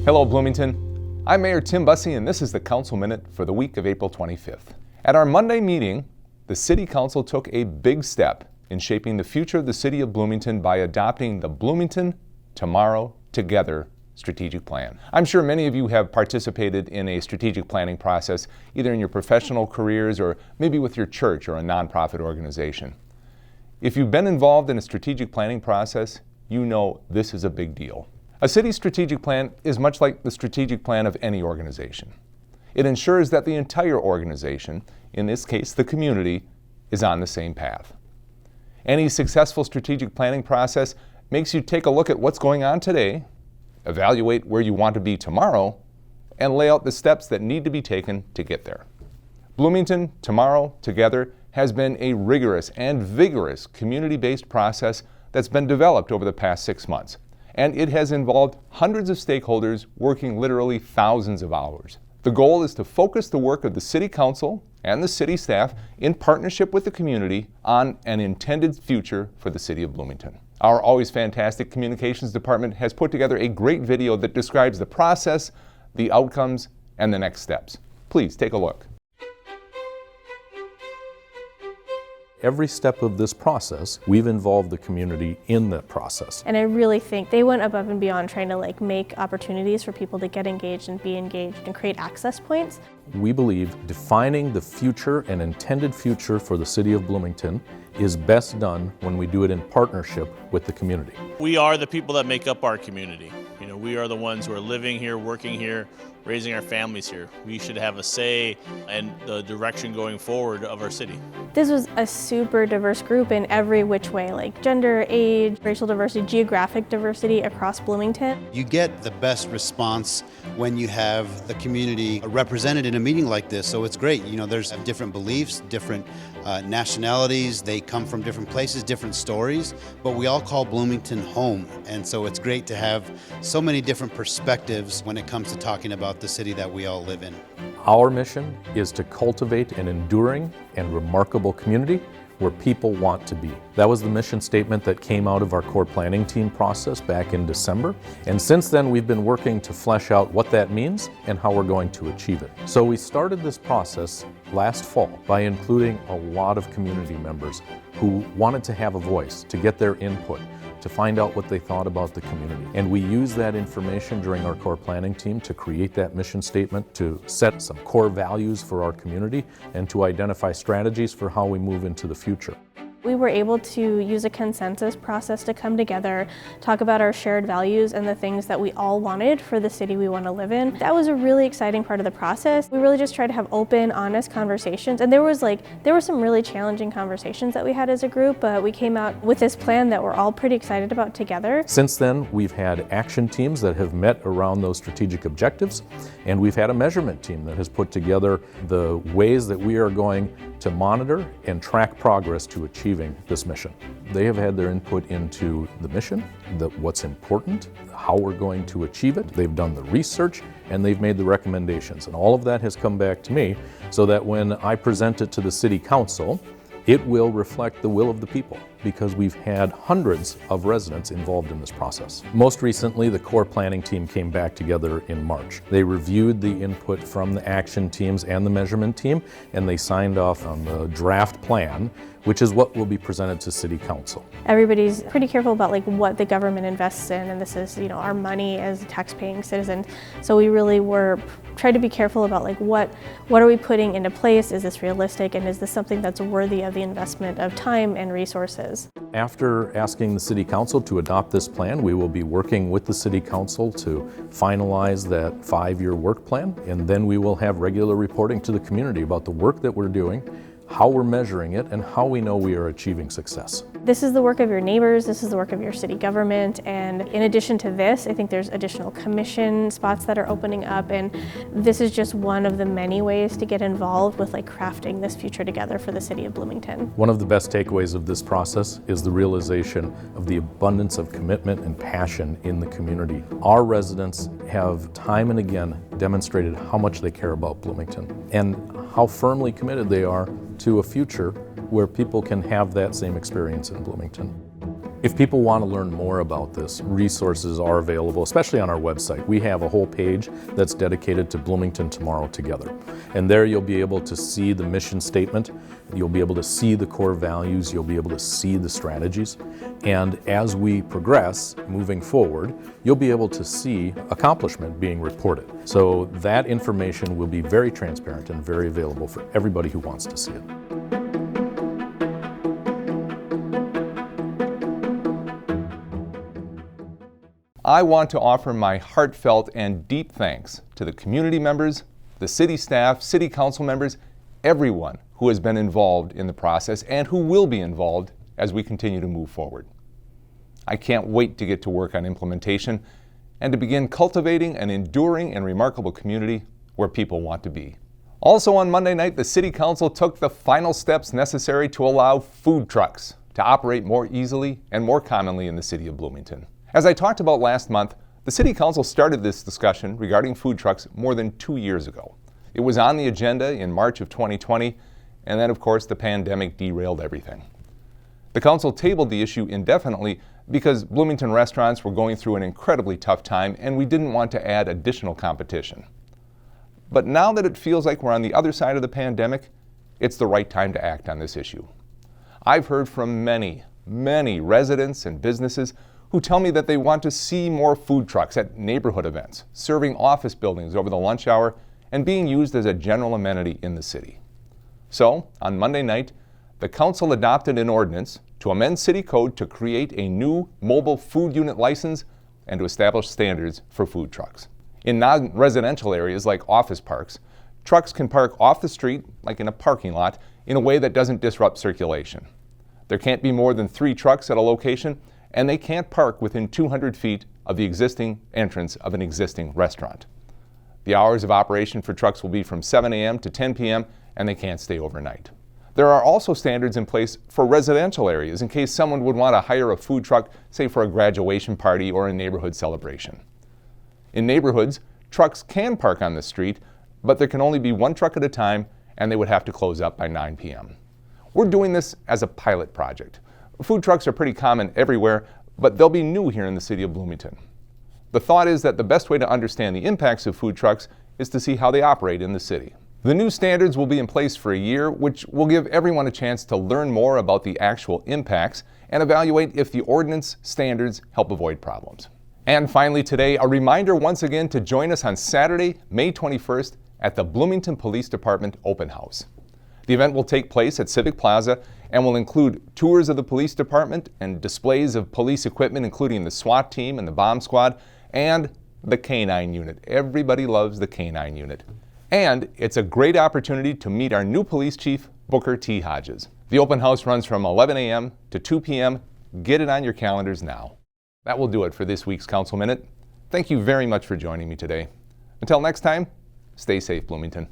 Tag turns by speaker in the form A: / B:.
A: Hello, Bloomington. I'm Mayor Tim Busse, and this is the Council Minute for the week of April 25th. At our Monday meeting, the City Council took a big step in shaping the future of the City of Bloomington by adopting the Bloomington Tomorrow Together strategic plan. I'm sure many of you have participated in a strategic planning process, either in your professional careers or maybe with your church or a nonprofit organization. If you've been involved in a strategic planning process, you know this is a big deal. A city's strategic plan is much like the strategic plan of any organization. It ensures that the entire organization, in this case the community, is on the same path. Any successful strategic planning process makes you take a look at what's going on today, evaluate where you want to be tomorrow, and lay out the steps that need to be taken to get there. Bloomington Tomorrow Together has been a rigorous and vigorous community-based process that's been developed over the past 6 months. And it has involved hundreds of stakeholders working literally thousands of hours. The goal is to focus the work of the City Council and the city staff in partnership with the community on an intended future for the City of Bloomington. Our always fantastic communications department has put together a great video that describes the process, the outcomes, and the next steps. Please take a look.
B: Every step of this process, we've involved the community in that process.
C: And I really think they went above and beyond trying to make opportunities for people to get engaged and be engaged and create access points.
B: We believe defining the future and intended future for the City of Bloomington is best done when we do it in partnership with the community.
D: We are the people that make up our community. We are the ones who are living here, working here, raising our families here. We should have a say in the direction going forward of our city.
C: This was a super diverse group in every which way, like gender, age, racial diversity, geographic diversity across Bloomington.
E: You get the best response when you have the community represented in a meeting like this, so it's great. There's different beliefs, different nationalities, they come from different places, different stories, but we all call Bloomington home, and so it's great to have so many different perspectives when it comes to talking about the city that we all live in.
B: Our mission is to cultivate an enduring and remarkable community where people want to be. That was the mission statement that came out of our core planning team process back in December. And since then, we've been working to flesh out what that means and how we're going to achieve it. So we started this process last fall by including a lot of community members who wanted to have a voice, to get their input, to find out what they thought about the community. And we use that information during our core planning team to create that mission statement, to set some core values for our community, and to identify strategies for how we move into the future.
C: We were able to use a consensus process to come together, talk about our shared values and the things that we all wanted for the city we want to live in. That was a really exciting part of the process. We really just tried to have open, honest conversations, and there were some really challenging conversations that we had as a group, but we came out with this plan that we're all pretty excited about together.
B: Since then, we've had action teams that have met around those strategic objectives, and we've had a measurement team that has put together the ways that we are going to monitor and track progress to achieving this mission. They have had their input into the mission, what's important, how we're going to achieve it. They've done the research and they've made the recommendations. And all of that has come back to me so that when I present it to the City Council, it will reflect the will of the people, because we've had hundreds of residents involved in this process. Most recently, the core planning team came back together in March. They reviewed the input from the action teams and the measurement team, and they signed off on the draft plan, which is what will be presented to City Council.
C: Everybody's pretty careful about what the government invests in, and this is our money as tax-paying citizens. So we really were trying to be careful about what are we putting into place? Is this realistic, and is this something that's worthy of the investment of time and resources?
B: After asking the City Council to adopt this plan, we will be working with the City Council to finalize that 5-year work plan, and then we will have regular reporting to the community about the work that we're doing, how we're measuring it, and how we know we are achieving success.
C: This is the work of your neighbors, this is the work of your city government, and in addition to this, I think there's additional commission spots that are opening up, and this is just one of the many ways to get involved with crafting this future together for the City of Bloomington.
B: One of the best takeaways of this process is the realization of the abundance of commitment and passion in the community. Our residents have time and again demonstrated how much they care about Bloomington and how firmly committed they are to a future where people can have that same experience in Bloomington. If people want to learn more about this, resources are available, especially on our website. We have a whole page that's dedicated to Bloomington Tomorrow Together. And there you'll be able to see the mission statement, you'll be able to see the core values, you'll be able to see the strategies. And as we progress moving forward, you'll be able to see accomplishment being reported. So that information will be very transparent and very available for everybody who wants to see it.
A: I want to offer my heartfelt and deep thanks to the community members, the city staff, city council members, everyone who has been involved in the process and who will be involved as we continue to move forward. I can't wait to get to work on implementation and to begin cultivating an enduring and remarkable community where people want to be. Also on Monday night, the City Council took the final steps necessary to allow food trucks to operate more easily and more commonly in the city of Bloomington. As I talked about last month, the City Council started this discussion regarding food trucks more than 2 years ago. It was on the agenda in March of 2020, and then of course the pandemic derailed everything. The Council tabled the issue indefinitely because Bloomington restaurants were going through an incredibly tough time and we didn't want to add additional competition. But now that it feels like we're on the other side of the pandemic, it's the right time to act on this issue. I've heard from many residents and businesses who tell me that they want to see more food trucks at neighborhood events, serving office buildings over the lunch hour, and being used as a general amenity in the city. So, on Monday night, the Council adopted an ordinance to amend City Code to create a new mobile food unit license and to establish standards for food trucks. In non-residential areas like office parks, trucks can park off the street, like in a parking lot, in a way that doesn't disrupt circulation. There can't be more than 3 trucks at a location, and they can't park within 200 feet of the existing entrance of an existing restaurant. The hours of operation for trucks will be from 7 a.m. to 10 p.m., and they can't stay overnight. There are also standards in place for residential areas in case someone would want to hire a food truck, say for a graduation party or a neighborhood celebration. In neighborhoods, trucks can park on the street, but there can only be 1 truck at a time, and they would have to close up by 9 p.m. We're doing this as a pilot project. Food trucks are pretty common everywhere, but they'll be new here in the city of Bloomington. The thought is that the best way to understand the impacts of food trucks is to see how they operate in the city. The new standards will be in place for a year, which will give everyone a chance to learn more about the actual impacts and evaluate if the ordinance standards help avoid problems. And finally today, a reminder once again to join us on Saturday, May 21st at the Bloomington Police Department Open House. The event will take place at Civic Plaza and will include tours of the police department and displays of police equipment, including the SWAT team and the bomb squad and the K-9 unit. Everybody loves the K-9 unit. And it's a great opportunity to meet our new police chief, Booker T. Hodges. The open house runs from 11 a.m. to 2 p.m. Get it on your calendars now. That will do it for this week's Council Minute. Thank you very much for joining me today. Until next time, stay safe, Bloomington.